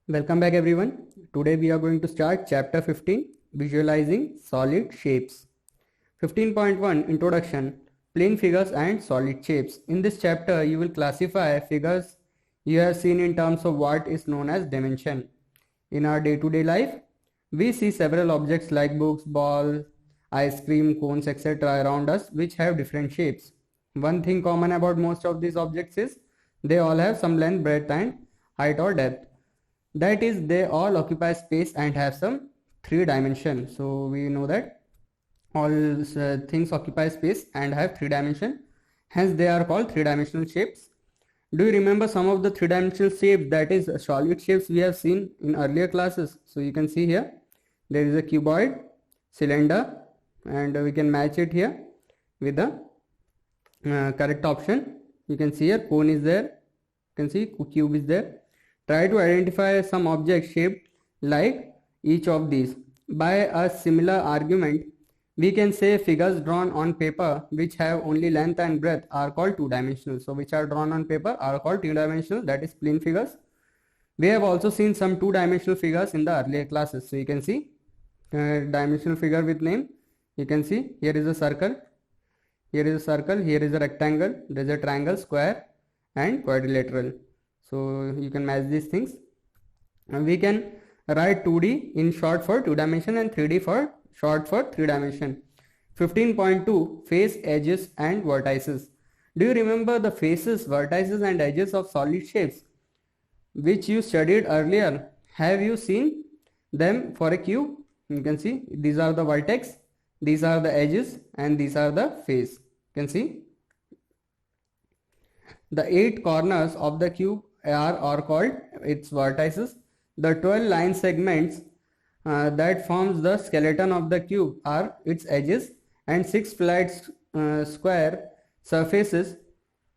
Welcome back everyone. Today we are going to start chapter 15, visualizing solid shapes. 15.1 Introduction, plane figures and solid shapes. In this chapter you will classify figures you have seen in terms of what is known as dimension. In our day-to-day life, we see several objects like books, balls, ice cream, cones, etc. around us which have different shapes. One thing common about most of these objects is they all have some length, breadth and height or depth. That is, they all occupy space and have some three dimension. So we know that all things occupy space and have three dimension, hence they are called three-dimensional shapes. Do you remember some of the three-dimensional shapes, that is solid shapes, we have seen in earlier classes? So you can see here there is a cuboid, cylinder, and we can match it here with the correct option. You can see here cone is there, you can see cube is there. Try to identify some object shaped like each of these. By a similar argument, we can say figures drawn on paper which have only length and breadth are called two-dimensional. So which are drawn on paper are called two-dimensional, that is plane figures. We have also seen some two-dimensional figures in the earlier classes. So you can see dimensional figure with name. You can see here is a circle, here is a circle, here is a rectangle, there is a triangle, square and quadrilateral. So you can match these things. And we can write 2D in short for 2 dimension and 3D for short for 3 dimension. 15.2 Face, edges and vertices. Do you remember the faces, vertices and edges of solid shapes which you studied earlier? Have you seen them for a cube? You can see these are the vertex, these are the edges and these are the face. You can see the 8 corners of the cube are called its vertices. The 12 line segments that forms the skeleton of the cube are its edges, and 6 flat square surfaces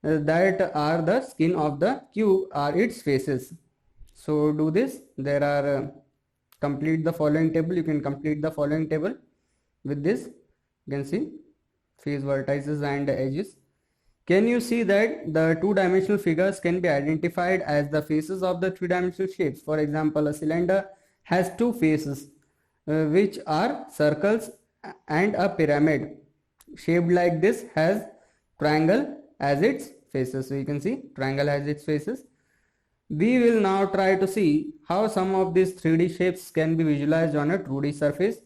that are the skin of the cube are its faces. So do this. There are complete the following table. You can complete the following table with this. You can see face, vertices and edges. Can you see that the two-dimensional figures can be identified as the faces of the three-dimensional shapes? For example, a cylinder has two faces which are circles, and a pyramid shaped like this has triangle as its faces. So you can see triangle has its faces. We will now try to see how some of these 3D shapes can be visualized on a 2D surface,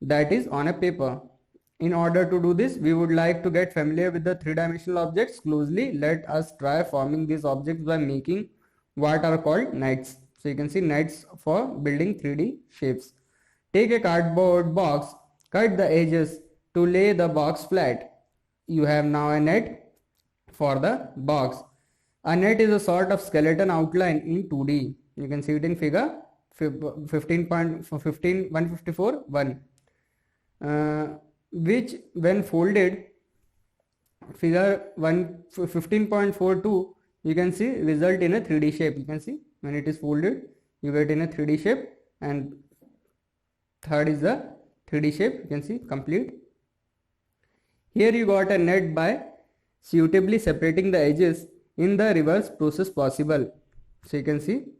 that is on a paper. In order to do this, we would like to get familiar with the three-dimensional objects closely. Let us try forming these objects by making what are called nets. So you can see nets for building 3D shapes. Take a cardboard box, cut the edges to lay the box flat. You have now a net for the box. A net is a sort of skeleton outline in 2D. You can see it in figure 154.1. Which when folded, figure 15.42, you can see result in a 3D shape. You can see when it is folded you get in a 3D shape, and third is the 3D shape. You can see complete. Here you got a net by suitably separating the edges in the reverse process possible. So you can see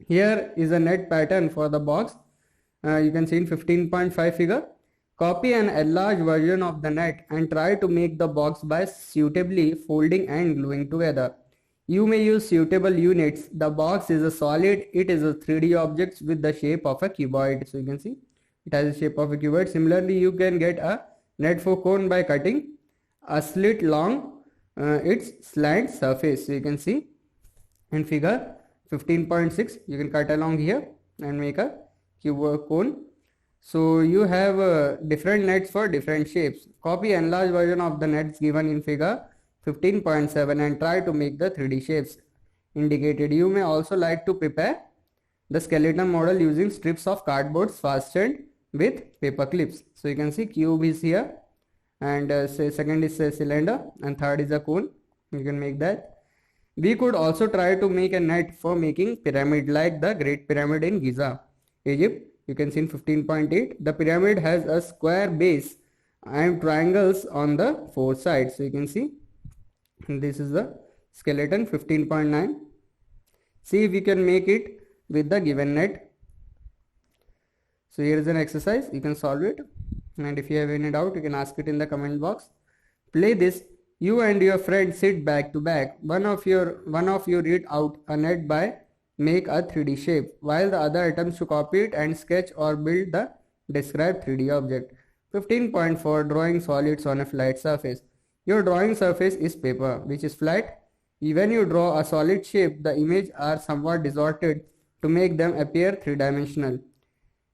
here is a net pattern for the box. You can see in 15.5 figure. Copy an enlarged version of the net and try to make the box by suitably folding and gluing together. You may use suitable units. The box is a solid. It is a 3D object with the shape of a cuboid. So you can see it has the shape of a cuboid. Similarly, you can get a net for cone by cutting a slit along its slant surface. So you can see in figure 15.6, you can cut along here and make a cone. So you have different nets for different shapes. Copy enlarged version of the nets given in figure 15.7 and try to make the 3D shapes indicated. You may also like to prepare the skeleton model using strips of cardboard fastened with paper clips. So you can see cube is here, and second is a cylinder, and third is a cone. You can make that. We could also try to make a net for making pyramid like the Great Pyramid in Giza, Egypt. You can see in 15.8, the pyramid has a square base and triangles on the 4 sides. So you can see this is the skeleton. 15.9. See if we can make it with the given net. So here is an exercise, you can solve it, and if you have any doubt you can ask it in the comment box. Play this. You and your friend sit back to back. One of you read out a net by make a 3D shape, while the other attempts to copy it and sketch or build the described 3D object. 15.4 Drawing solids on a flat surface. Your drawing surface is paper, which is flat. When you draw a solid shape, the images are somewhat distorted to make them appear three-dimensional.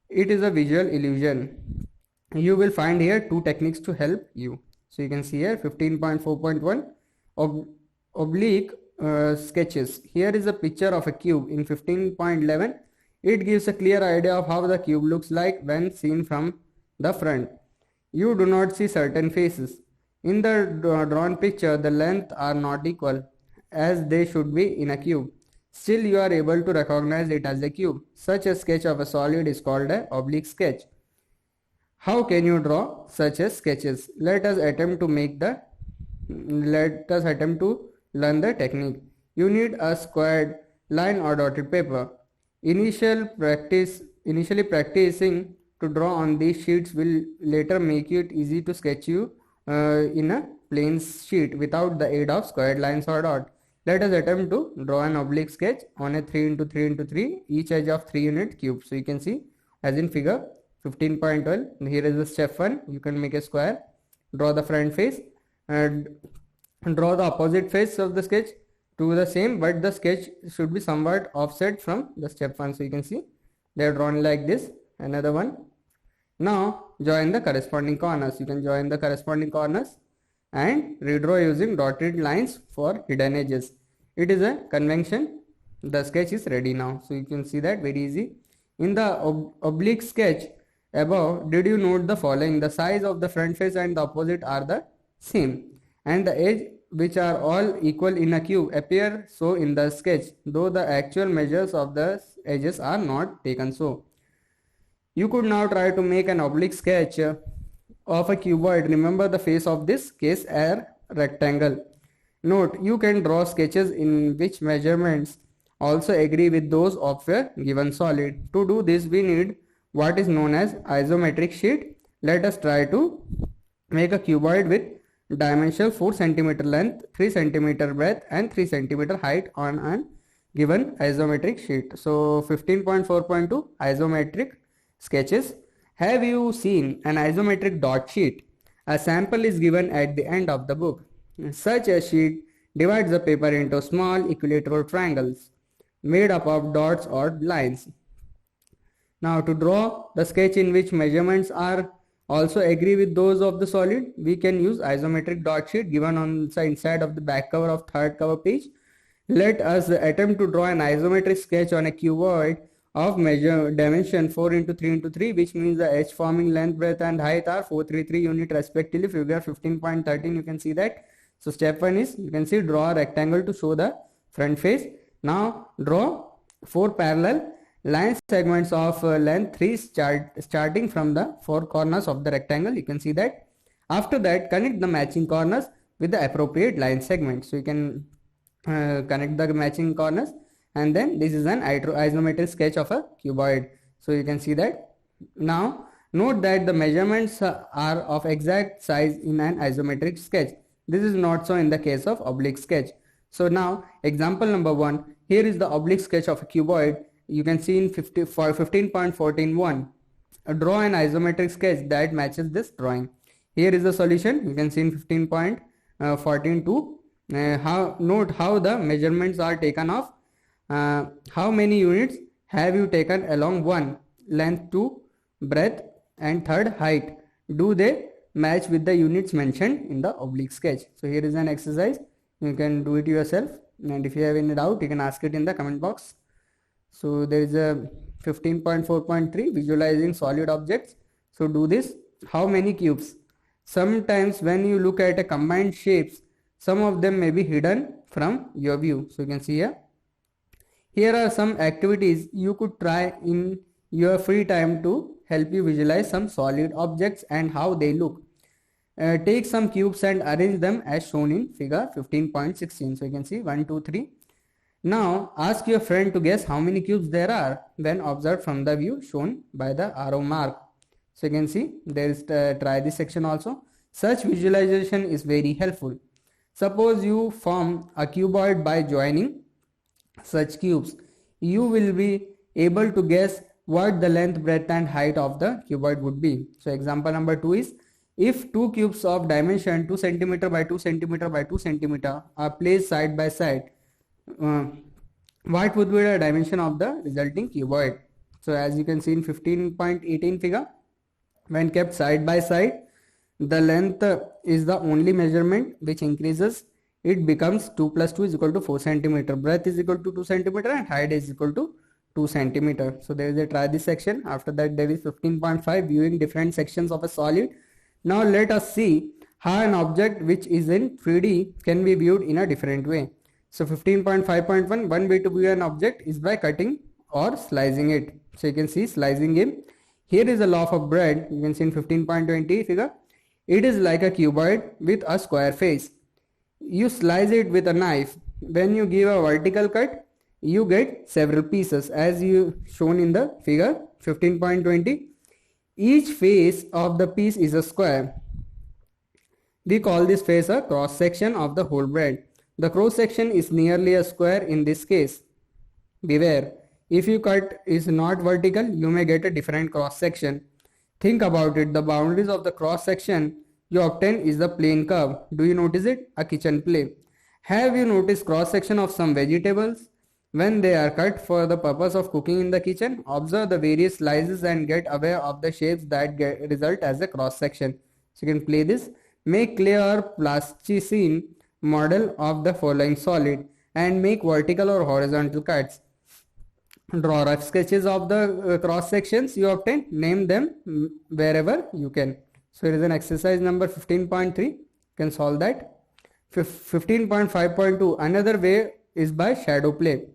It is a visual illusion. You will find here two techniques to help you. So you can see here 15.4.1 oblique sketches. Here is a picture of a cube. In 15.11, it gives a clear idea of how the cube looks like when seen from the front. You do not see certain faces. In the drawn picture, the lengths are not equal as they should be in a cube. Still, you are able to recognize it as a cube. Such a sketch of a solid is called an oblique sketch. How can you draw such as sketches? Let us attempt to learn the technique. You need a squared line or dotted paper. Initially practicing to draw on these sheets will later make it easy to sketch you in a plain sheet without the aid of squared lines or dot. Let us attempt to draw an oblique sketch on a 3x3x3 each edge of 3 unit cube. So you can see as in figure 15.12. Here is the step 1. You can make a square, draw the front face and draw the opposite face of the sketch to the same, but the sketch should be somewhat offset from the step 1. So you can see they are drawn like this. Another one. Now join the corresponding corners. You can join the corresponding corners and redraw using dotted lines for hidden edges. It is a convention. The sketch is ready now. So you can see that very easy. In the oblique sketch above, did you note the following? The size of the front face and the opposite are the same, and the edge, which are all equal in a cube, appear so in the sketch, though the actual measures of the edges are not taken so. You could now try to make an oblique sketch of a cuboid. Remember the face of this case a rectangle. Note, you can draw sketches in which measurements also agree with those of a given solid. To do this, we need what is known as isometric sheet. Let us try to make a cuboid with dimensional 4 cm length, 3 cm breadth and 3 cm height on a given isometric sheet. So 15.4.2 isometric sketches. Have you seen an isometric dot sheet? A sample is given at the end of the book. Such a sheet divides the paper into small equilateral triangles made up of dots or lines. Now to draw the sketch in which measurements are also agree with those of the solid, we can use isometric dot sheet given on the inside of the back cover of third cover page. Let us attempt to draw an isometric sketch on a cuboid of measure dimension 4x3x3, which means the edge forming length, breadth and height are 433 unit respectively. Figure 15.13, you can see that. So step 1 is, you can see, draw a rectangle to show the front face. Now draw 4 parallel line segments of length 3 starting from the 4 corners of the rectangle. You can see that. After that, connect the matching corners with the appropriate line segment. So you can connect the matching corners, and then this is an isometric sketch of a cuboid. So you can see that. Now note that the measurements are of exact size in an isometric sketch. This is not so in the case of oblique sketch. So now example number 1. Here is the oblique sketch of a cuboid. You can see in 15.14.1. Draw an isometric sketch that matches this drawing. Here is the solution. You can see in 15.14.2. Note how the measurements are taken of. How many units have you taken along 1, length 2, breadth and third height? Do they match with the units mentioned in the oblique sketch? So here is an exercise. You can do it yourself, and if you have any doubt you can ask it in the comment box. So there is a 15.4.3 visualizing solid objects. So do this. How many cubes? Sometimes when you look at a combined shapes, some of them may be hidden from your view. So you can see here. Here are some activities you could try in your free time to help you visualize some solid objects and how they look. Take some cubes and arrange them as shown in figure 15.16. So you can see 1, 2, 3. Now ask your friend to guess how many cubes there are when observed from the view shown by the arrow mark. So you can see there is try this section also. Such visualization is very helpful. Suppose you form a cuboid by joining such cubes. You will be able to guess what the length, breadth and height of the cuboid would be. So example number 2 is, if two cubes of dimension 2 cm by 2 cm by 2 cm are placed side by side, uh, what would be the dimension of the resulting cuboid? So as you can see in 15.18 figure, when kept side by side, the length is the only measurement which increases. It becomes 2 plus 2 is equal to 4 centimeter, breadth is equal to 2 centimeter and height is equal to 2 centimeter. So there is a try this section. After that there is 15.5 viewing different sections of a solid. Now let us see how an object which is in 3D can be viewed in a different way. So 15.5.1, one way to view an object is by cutting or slicing it. So you can see slicing it. Here is a loaf of bread. You can see in 15.20 figure. It is like a cuboid with a square face. You slice it with a knife. When you give a vertical cut, you get several pieces as you shown in the figure 15.20. Each face of the piece is a square. We call this face a cross section of the whole bread. The cross section is nearly a square in this case. Beware, if your cut is not vertical, you may get a different cross section. Think about it, the boundaries of the cross section you obtain is the plane curve. Do you notice it? A kitchen plate. Have you noticed cross section of some vegetables? When they are cut for the purpose of cooking in the kitchen, observe the various slices and get aware of the shapes that result as a cross section. So you can play this. Make clay or plasticine model of the following solid and make vertical or horizontal cuts. Draw rough sketches of the cross sections you obtain. Name them wherever you can. So here is an exercise number 15.3. You can solve that. 15.5.2. Another way is by shadow play.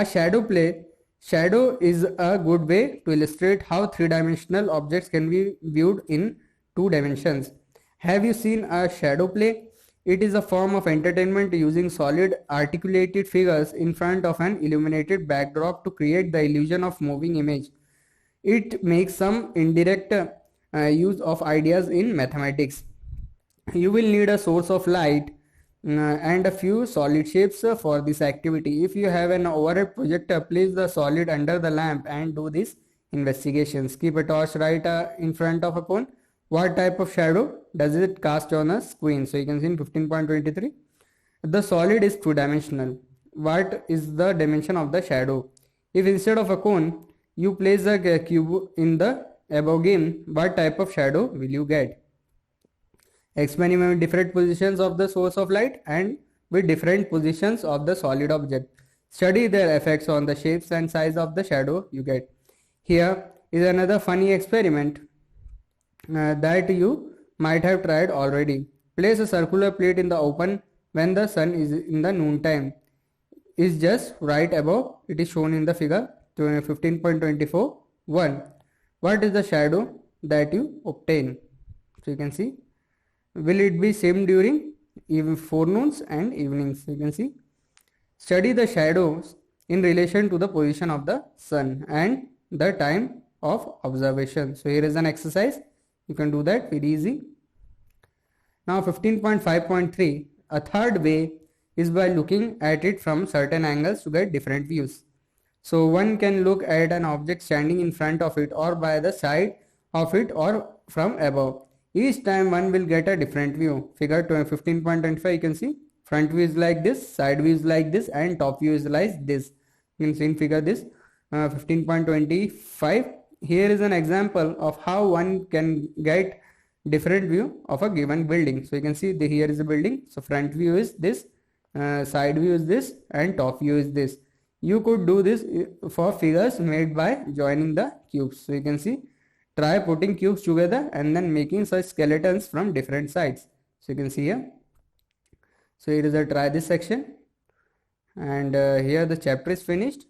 Shadow is a good way to illustrate how three-dimensional objects can be viewed in two dimensions. Have you seen a shadow play? It is a form of entertainment using solid articulated figures in front of an illuminated backdrop to create the illusion of moving image. It makes some indirect use of ideas in mathematics. You will need a source of light and a few solid shapes for this activity. If you have an overhead projector, place the solid under the lamp and do these investigations. Keep a torch right in front of a cone. What type of shadow does it cast on a screen? So you can see in 15.23. The solid is two-dimensional. What is the dimension of the shadow? If instead of a cone, you place a cube in the above game, what type of shadow will you get? Experiment with different positions of the source of light and with different positions of the solid object. Study their effects on the shapes and size of the shadow you get. Here is another funny experiment that you might have tried already. Place a circular plate in the open when the sun is in the noon time. Is just right above. It is shown in the figure 15.24. 1. What is the shadow that you obtain? So you can see. Will it be same during forenoons and evenings? You can see. Study the shadows in relation to the position of the sun and the time of observation. So here is an exercise. You can do that very easy. Now 15.5.3. A third way is by looking at it from certain angles to get different views. So one can look at an object standing in front of it or by the side of it or from above. Each time one will get a different view. Figure 15.25, you can see front view is like this, side view is like this and top view is like this. You can see in figure this 15.25. Here is an example of how one can get different view of a given building. So you can see here is a building. So front view is this, side view is this and top view is this. You could do this for figures made by joining the cubes. So you can see, try putting cubes together and then making such skeletons from different sides. So you can see here. So here is a try this section, and here the chapter is finished.